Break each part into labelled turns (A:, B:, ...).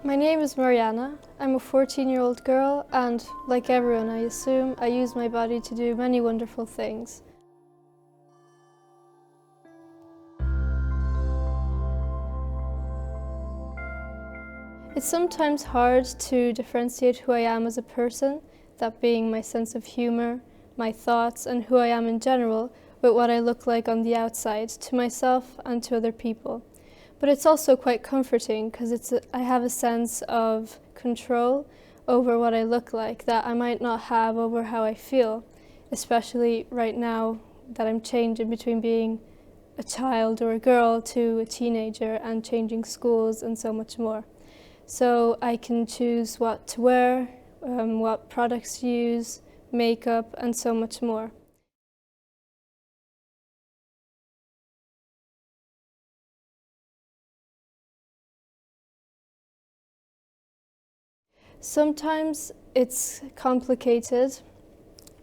A: My name is Marianna. I'm a 14-year-old girl and, like everyone I assume, I use my body to do many wonderful things. It's sometimes hard to differentiate who I am as a person, that being my sense of humor, my thoughts, and who I am in general, with what I look like on the outside, to myself and to other people. But it's also quite comforting because I have a sense of control over what I look like that I might not have over how I feel, especially right now that I'm changing between being a child or a girl to a teenager and changing schools and so much more. So I can choose what to wear, what products to use, makeup, and so much more. Sometimes it's complicated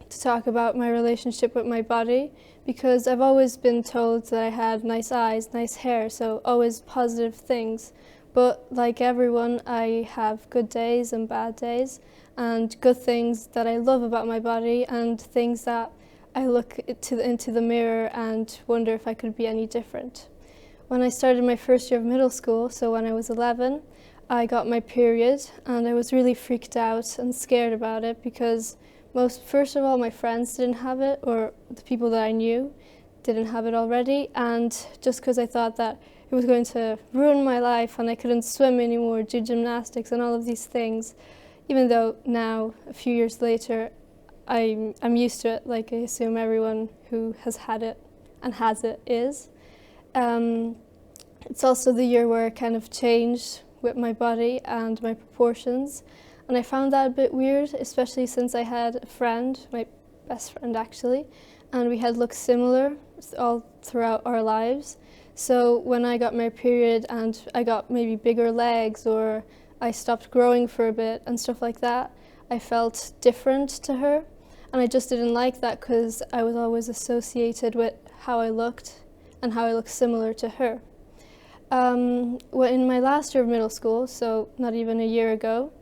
A: to talk about my relationship with my body because I've always been told that I had nice eyes, nice hair, so always positive things. But like everyone, I have good days and bad days, and good things that I love about my body and things that I look into the mirror and wonder if I could be any different. When I started my first year of middle school, so when I was 11, I got my period and I was really freaked out and scared about it because first of all, my friends didn't have it, or the people that I knew didn't have it already, and just because I thought that it was going to ruin my life and I couldn't swim anymore, do gymnastics and all of these things, even though now, a few years later, I'm used to it, like I assume everyone who has had it and has it is. It's also the year where I kind of changed with my body and my proportions, and I found that a bit weird, especially since I had a friend, my best friend actually, and we had looked similar all throughout our lives. So when I got my period and I got maybe bigger legs or I stopped growing for a bit and stuff like that, I felt different to her, and I just didn't like that because I was always associated with how I looked and how I looked similar to her. Well, in my last year of middle school, so not even a year ago,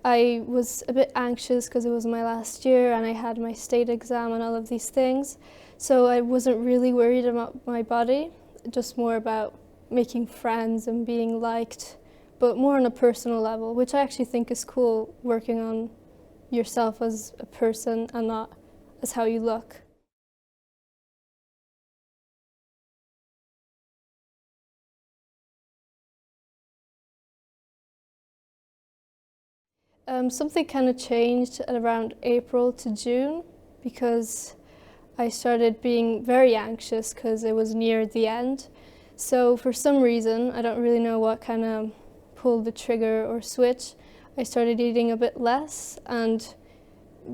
A: I was a bit anxious because it was my last year and I had my state exam and all of these things. So I wasn't really worried about my body, just more about making friends and being liked, but more on a personal level, which I actually think is cool, working on yourself as a person and not as how you look. Something kind of changed at around April to June because I started being very anxious because it was near the end. So for some reason, I don't really know what kind of pulled the trigger or switch, I started eating a bit less and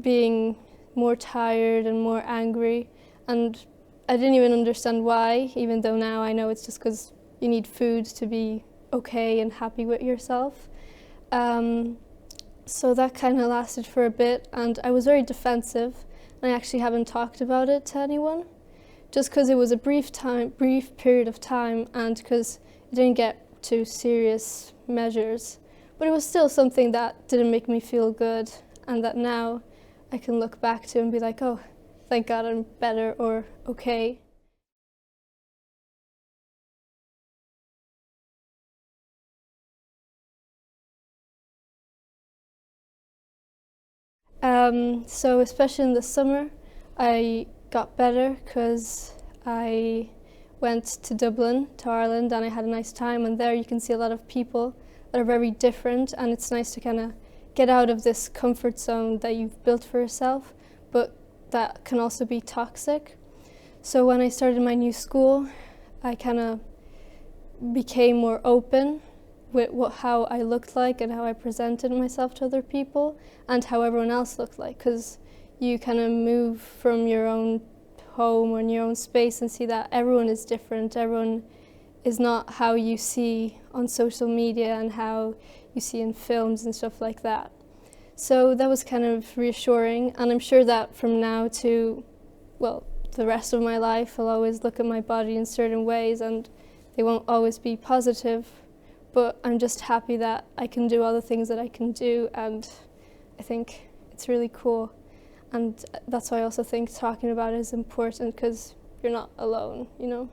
A: being more tired and more angry. And I didn't even understand why, even though now I know it's just because you need food to be okay and happy with yourself. So that kind of lasted for a bit, and I was very defensive, and I actually haven't talked about it to anyone, just because it was a brief period of time, and because it didn't get to serious measures. But it was still something that didn't make me feel good, and that now I can look back to and be like, oh, thank God I'm better or okay. So especially in the summer, I got better because I went to Dublin, to Ireland, and I had a nice time, and there you can see a lot of people that are very different, and it's nice to kind of get out of this comfort zone that you've built for yourself, but that can also be toxic. So when I started my new school, I kind of became more open with how I looked like and how I presented myself to other people and how everyone else looked like, because you kind of move from your own home or in your own space and see that everyone is different. Everyone is not how you see on social media and how you see in films and stuff like that. So that was kind of reassuring, and I'm sure that from now to, well, the rest of my life, I'll always look at my body in certain ways and they won't always be positive, but I'm just happy that I can do all the things that I can do, and I think it's really cool. And that's why I also think talking about it is important, because you're not alone, you know?